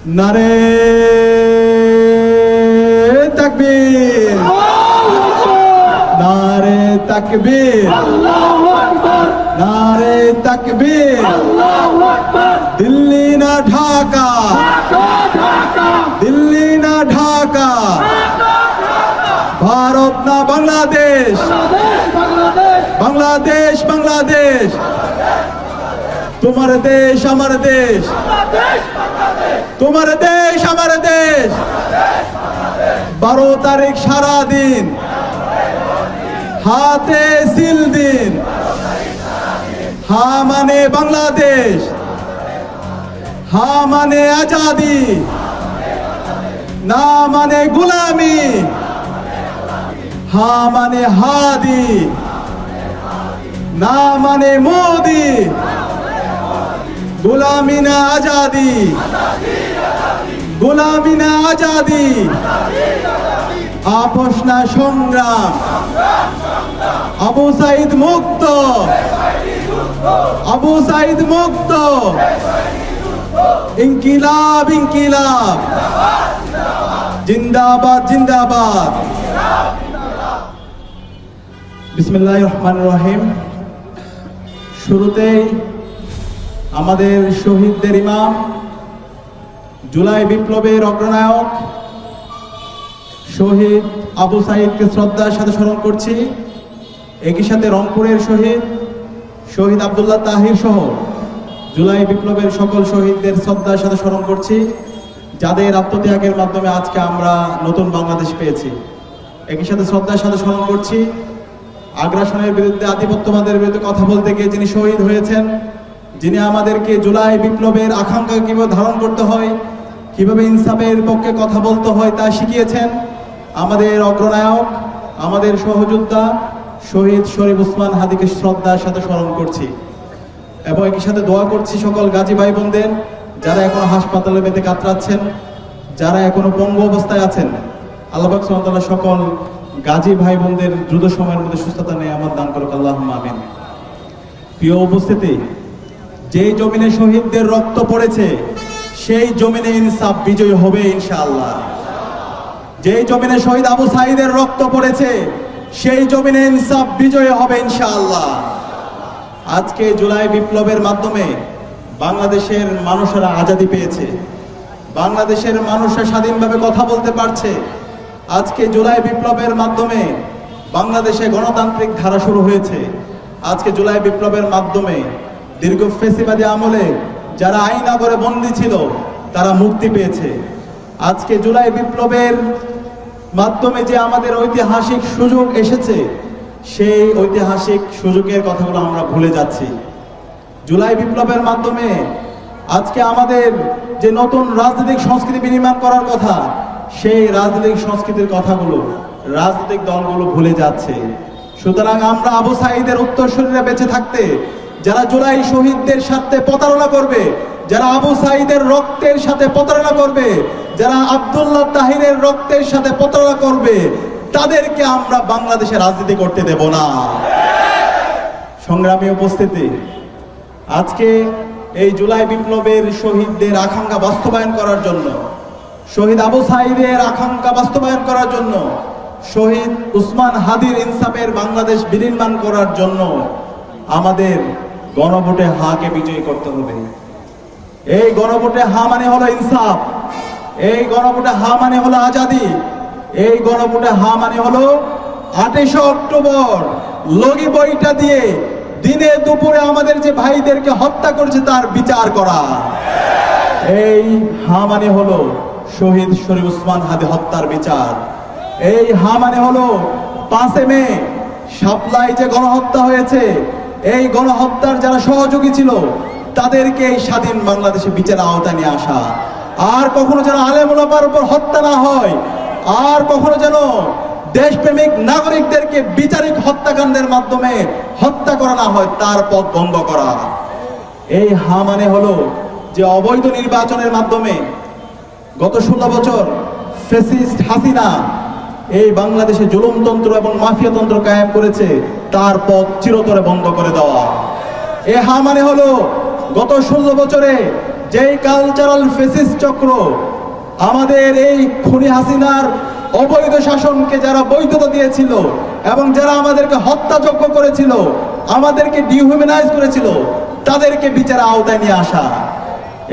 নারে তাকবীর, নারে তাকবীর, নারে তাকবীর। দিল্লি না ঢাকা, দিল্লি না ঢাকা, ভারত না বাংলাদেশ, বাংলাদেশ বাংলাদেশ। তোমার দেশ আমার দেশ, তোমার দেশ আমার দেশ। 12 তারিখ সারা দিন হাতে সিল দিন। হা মানে বাংলাদেশ, হা মানে আজাদি, না মানে গোলামি। হা মানে হাদি, না মানে মোদি। গোলামি না আজাদি, গোলামি না আজাদি। আপোষ না সংগ্রাম। আবু সাইদ মুক্ত, আবু সাইদ মুক্ত। ইনকিলাব ইনকিলাব, জিন্দাবাদ জিন্দাবাদ। বিসমিল্লাহির রহমানির রহিম। শুরুতেই আমাদের শহীদদের ইমাম, জুলাই বিপ্লবের অগ্রনায়ক শহীদ আবু সাইদকে শ্রদ্ধার সাথে স্মরণ করছি। একই সাথে রংপুরের শহীদ শহীদ আব্দুল্লাহ তাহির সহ জুলাই বিপ্লবের সকল শহীদদের শ্রদ্ধার সাথে স্মরণ করছি, যাদের আত্মত্যাগের মাধ্যমে আজকে আমরা নতুন বাংলাদেশ পেয়েছি। একই সাথে শ্রদ্ধার সাথে স্মরণ করছি আগ্রাসনের বিরুদ্ধে, আধিপত্যবাদের বিরুদ্ধে কথা বলতে গিয়ে যিনি শহীদ হয়েছেন, যিনি আমাদেরকে জুলাই বিপ্লবের আকাঙ্ক্ষা কিভাবে ধারণ করতে হয়, কিভাবে ইনসাফের পক্ষে কথা বলতে হয় তা শিখিয়েছেন আমাদের অগ্রনায়ক, আমাদের সহযোদ্ধা শহীদ শরীফ ওসমান হাদিকে শ্রদ্ধার সাথে স্মরণ করছি। এবং একই সাথে দোয়া করছি সকল গাজী ভাই বোনদের, যারা এখনো হাসপাতালে বেঁধে কাতরাচ্ছেন, যারা এখনো পঙ্গু অবস্থায় আছেন। আল্লাহ পাক সুবহানাহু ওয়া তাআলা সকল গাজী ভাই বোনদের দ্রুত সময়ের মধ্যে সুস্থতা নিয়ামত দান করুক, আল্লাহুম্মা আমিন। প্রিয় উপস্থিতি, যেই জমিনে শহীদদের রক্ত পড়েছে সেই জমিনে ইনসাফ বিজয় হবে ইনশাআল্লাহ। যেই জমিনে শহীদ আবু সাইদের রক্ত পড়েছে সেই জমিনে ইনসাফ বিজয় হবে ইনশাআল্লাহ। আজকে জুলাই বিপ্লবের মাধ্যমে বাংলাদেশের মানুষেরা আজাদি পেয়েছে, বাংলাদেশের মানুষরা স্বাধীনভাবে কথা বলতে পারছে। আজকে জুলাই বিপ্লবের মাধ্যমে বাংলাদেশে গণতান্ত্রিক ধারা শুরু হয়েছে। আজকে জুলাই বিপ্লবের মাধ্যমে দীর্ঘ ফ্যাসিবাদী আমলে যারা আইনাগরে বন্দী ছিল তারা মুক্তি পেয়েছে। আজকে জুলাই বিপ্লবের মাধ্যমে যে আমাদের ঐতিহাসিক সুযোগ এসেছে, সেই ঐতিহাসিক সুযোগের কথাগুলো আমরা ভুলে যাচ্ছি। জুলাই বিপ্লবের মাধ্যমে আজকে আমাদের যে নতুন রাজনৈতিক সংস্কৃতি বিনির্মাণ করার কথা, সেই রাজনৈতিক সংস্কৃতির কথাগুলো রাজনৈতিক দলগুলো ভুলে যাচ্ছে। সুতরাং আমরা আবু সাইদের উত্তরসূরিরা বেঁচে থাকতে, যারা জুলাই শহীদদের সাথে প্রতারণা করবে, যারা আবু সাইদের রক্তের সাথে প্রতারণা করবে, যারা আব্দুল্লাহ তাহিরের রক্তের সাথে প্রতারণা করবে, তাদেরকে আমরা বাংলাদেশে রাজনীতি করতে দেব না। সংগ্রামী উপস্থিতি, আজকে এই জুলাই বিপ্লবের শহীদদের আকাঙ্ক্ষা বাস্তবায়ন করার জন্য, শহীদ আবু সাইদের আকাঙ্ক্ষা বাস্তবায়ন করার জন্য, শহীদ ওসমান হাদির ইনসাফের বাংলাদেশ বিনির্মাণ করার জন্য আমাদের গণভোটে হাকে বিজয়ী করতে হবে। এই গণভোটে হা মানে হলো ইনসাফ, এই গণভোটে হা মানে হলো আজাদি, এই গণভোটে হা মানে হলো 28 অক্টোবর লগি বইটা দিয়ে দিনে দুপুরে আমাদের যে ভাইদেরকে হত্যা করেছে তার বিচার করা। এই হা মানে হলো শহীদ শরীফ ওসমান হাদি হত্যার বিচার। এই হা মানে হলো 5 মে শাপলায় যে গণহত্যা হয়েছে, এই গণহত্যার যারা সহযোগী ছিল তাদেরকে এই স্বাধীন বাংলাদেশে বিচারের আওতায় নিয়ে আসা। আর কখনো যেন আলেম ওলামার উপর হত্যা না হয়, আর কখনো যেন দেশপ্রেমিক নাগরিকদেরকে বিচারিক হত্যাকাণ্ডের মাধ্যমে হত্যা করা না হয়, তার পথ বন্ধ করা। এই হা মানে হলো যে অবৈধ নির্বাচনের মাধ্যমে গত 16 বছর ফ্যাসিস্ট হাসিনা এই বাংলাদেশে জুলুমতন্ত্র এবং মাফিয়াতন্ত্র কায়েম করেছে, তার পথ চিরতরে বন্ধ করে দেওয়া। এ হা মানে হলো গত 16 বছরে যেই কালচারাল ফেসিস্ট চক্র আমাদের এই খুনি হাসিনার অবৈধ শাসনকে যারা বৈধতা দিয়েছিল এবং যারা আমাদেরকে হত্যাযজ্ঞ করেছিল, আমাদেরকে ডিহিউম্যানাইজ করেছিল, তাদেরকে বিচারের আওতায় নিয়ে আসা।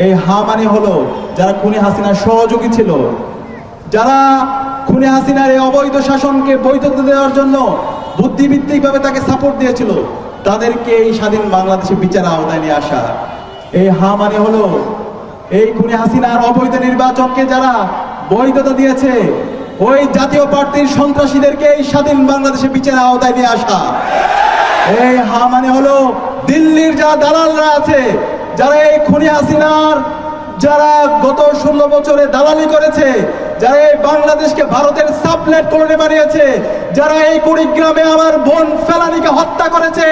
এই হা মানে হলো যারা খুনি হাসিনার সহযোগী ছিল, যারা খুনি হাসিনার এই অবৈধ শাসনকে বৈধতা দেওয়ার জন্য বুদ্ধিভিত্তিকভাবে তাকে সাপোর্ট দিয়েছিল, তাদেরকে এই স্বাধীন বাংলাদেশে বিচারের আওতায় নিয়ে আসা। এই হা মানে হলো এই খুনি হাসিনার অবৈধ নির্বাচনকে যারা বৈধতা দিয়েছে, ওই জাতীয় পার্টির সন্ত্রাসীদেরকে এই স্বাধীন বাংলাদেশে বিচারের আওতায় নিয়ে আসা। এই হা মানে হলো দিল্লির যারা দালালরা আছে, যারা এই খুনি হাসিনার যারা গত 16 বছরে দালালি করেছে, যারা এই বাংলাদেশকে ভারতের সাবলেট কলোনি বানিয়েছে, যারা এই কুড়িগ্রামে আমার বোন ফেলানিকে হত্যা করেছে,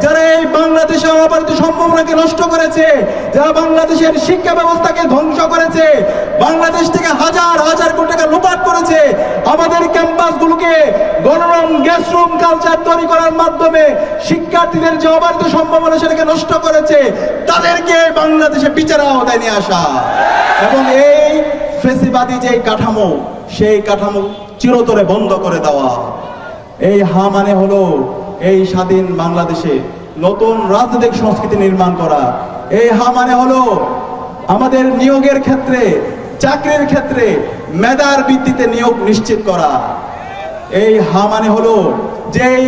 যারা এই বাংলাদেশের অপরাধ সম্ভাবনাকে নষ্ট করেছে, যারা বাংলাদেশের শিক্ষা ব্যবস্থাকে ধ্বংস করেছে, বাংলাদেশ থেকে হাজার হাজার কোটি টাকা লুপাট করেছে, আমাদের ক্যাম্পাসগুলোকে গণরুম গ্যাসরুম কালচার তৈরি করার মাধ্যমে শিক্ষার্থীদের যে অবাধ সম্ভাবনা সেটাকে নষ্ট করেছে, তাদেরকে বাংলাদেশে বিচারের আওতায় নিয়ে আসা এবং এই ফেসিবাদী যে কাঠামো, সেই কাঠামো চিরতরে বন্ধ করে দেওয়া। এই হা মানে হলো এই স্বাধীন বাংলাদেশে নতুন রাজনৈতিক সংস্কৃতি নির্মাণ করা। এই হা মানে হলো আমাদের নিয়োগের ক্ষেত্রে, চাকরির ক্ষেত্রে মেধার ভিত্তিতে নিয়োগ নিশ্চিত করা। এই হা মানে হলো যেই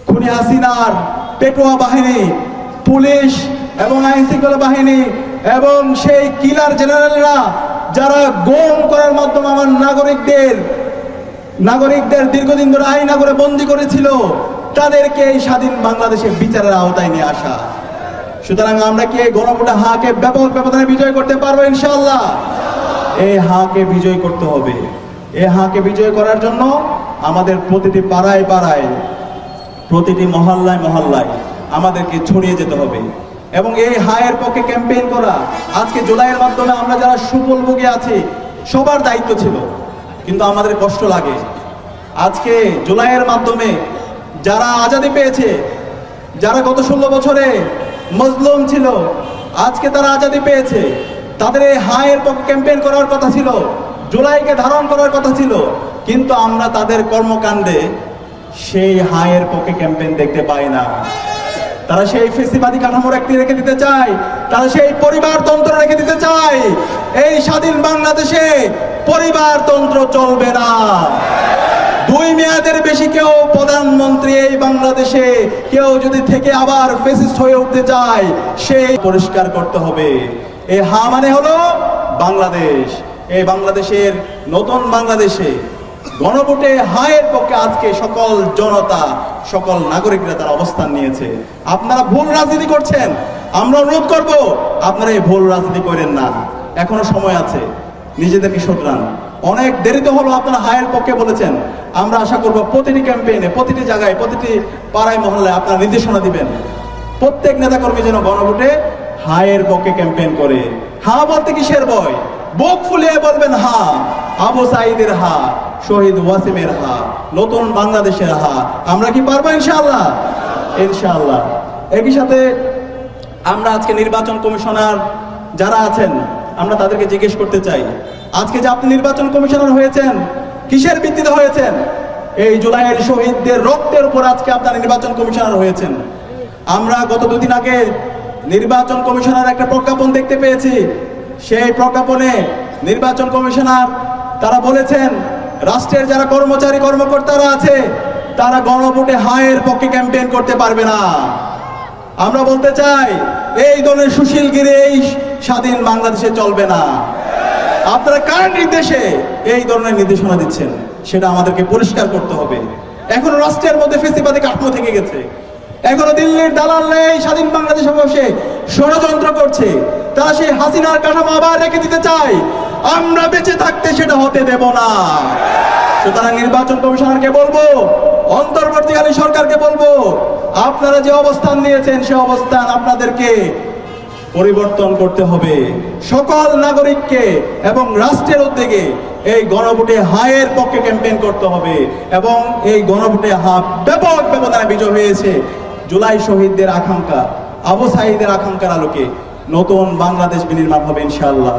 খুনি হাসিনার পেটোয়া বাহিনী, পুলিশ এবং আইন শৃঙ্খলা বাহিনী এবং সেই কিলার জেনারেলরা যারা গোম করার মাধ্যমে আমার নাগরিকদের দীর্ঘদিন ধরে আইনা করে বন্দী করেছিল, তাদেরকে এই স্বাধীন বাংলাদেশে বিচারের আওতায় নিয়ে আসা। সুতরাং আমরা কি এই গণভোটে হাকে ব্যাপক ব্যবধানে বিজয় করতে পারবো ইনশাআল্লাহ? এই হাকে বিজয় করতে হবে। এই হাকে বিজয় করার জন্য আমাদের প্রতিটি পাড়ায় পাড়ায়, প্রতিটি মহল্লায় মহল্লায় আমাদেরকে ছড়িয়ে যেতে হবে এবং এই হায়ের পক্ষে ক্যাম্পেইন করা। আজকে জুলাইয়ের মাধ্যমে আমরা যারা সুফলভোগী আছি সবার দায়িত্ব ছিল, কিন্তু আমাদের কষ্ট লাগে। আজকে জুলাইয়ের মাধ্যমে যারা আজাদি পেয়েছে, যারা গত 16 বছরে মজলুম ছিল, আজকে তারা আজাদি পেয়েছে, তাদের এই হায়ের পক্ষে ক্যাম্পেইন করার কথা ছিল, জুলাইকে ধারণ করার কথা ছিল, কিন্তু আমরা তাদের কর্মকাণ্ডে সেই হায়ের পক্ষে ক্যাম্পেইন দেখতে পাই না। তারা সেই ফেসিবাদী কাঠামোর একটি রেখে দিতে চায়, তারা সেই পরিবারতন্ত্র রেখে দিতে চায়। এই স্বাধীন বাংলাদেশে পরিবারতন্ত্র চলবে না। 2 মেয়াদের বেশি কেউ প্রধানমন্ত্রী এই বাংলাদেশে কেউ যদি থেকে আবার ফেসিস্ট হয়ে উঠতে চায়, সেই পরিষ্কার করতে হবে। এই হা মানে হলো বাংলাদেশ। এই বাংলাদেশের নতুন বাংলাদেশে গণভোটে হায়ের পক্ষে আজকে সকল জনতা, সকল নাগরিকরা তার অবস্থান নিয়েছে। আপনারা ভুল রাজনীতি করছেন, আমরা অনুরোধ করব আপনারা এই ভুল রাজনীতি করেন না, এখনো সময় আছে, নিজেদেরকে শোধরান। অনেক দেরিতে হলো আপনারা হায়ের পক্ষে বলেছেন। আমরা আশা করব প্রতিটি ক্যাম্পেইনে, প্রতিটি জায়গায়, প্রতিটি পাড়ায় মহল্লায় আপনারা নির্দেশনা দিবেন, প্রত্যেক নেতাকর্মী যেন গণভোটে হায়ের পক্ষে ক্যাম্পেইন করে। হা বলতে কিসের ভয়? বুক ফুলিয়ে বলবেন হা। আবু সাঈদের হা, শহীদ ওয়াসিমের হা, নতুন বাংলাদেশের হা। আমরা কি পারবো ইনশাআল্লাহ? ইনশাআল্লাহ। একই সাথে আমরা আজকে নির্বাচন কমিশনার যারা আছেন, আমরা তাদেরকে জিজ্ঞেস করতে চাই, আজকে যে আপনি নির্বাচন কমিশনার হয়েছেন, কিসের ভিত্তিতে হয়েছেন? এই জুলাইয়ের শহীদদের রক্তের উপর আজকে আপনারা নির্বাচন কমিশনার হয়েছেন। আমরা গত 2 দিন আগে নির্বাচন কমিশনার একটা প্রজ্ঞাপন দেখতে পেয়েছি। সেই প্রজ্ঞাপনে নির্বাচন কমিশনার তারা বলেছেন, রাষ্ট্রের যারা কর্মচারী কর্মকর্তারা আছে তারা গণভোটে হায়ের পক্ষে ক্যাম্পেইন করতে পারবে না। আমরা বলতে চাই, এই ধরনের সুশীলগিরি এই স্বাধীন বাংলাদেশে চলবে না। আপনারা কার নির্দেশে এই ধরনের নির্দেশনা দিচ্ছেন সেটা আমাদেরকে পরিষ্কার করতে হবে। এখনো রাষ্ট্রের মধ্যে ফেসিবাদী কাঠামো থেকে গেছে, এখনো দিল্লির দালালরা এই স্বাধীন বাংলাদেশে বসে ষড়যন্ত্র করছে। তারা সেই হাসিনার কাঠামো আবার রেখে দিতে চায়। আমরা বেঁচে থাকতে সেটা হতে দেব না। সুতরাং নির্বাচন কমিশনারকে বলবো, অন্তর্বর্তীকালীন সরকারকে বলবো, আপনারা যে অবস্থান নিয়েছেন সে অবস্থান আপনাদেরকে পরিবর্তন করতে হবে। সকল নাগরিককে এবং রাষ্ট্রের উদ্যোগে এই গণভোটে হায়ের পক্ষে ক্যাম্পেইন করতে হবে এবং এই গণভোটে হা ব্যাপক ব্যবধানে বিজয় হয়েছে। জুলাই শহীদদের আকাঙ্ক্ষা, আবু সাঈদের আকাঙ্ক্ষার আলোকে নতুন বাংলাদেশ বিনির্মাণ হবে ইনশাআল্লাহ।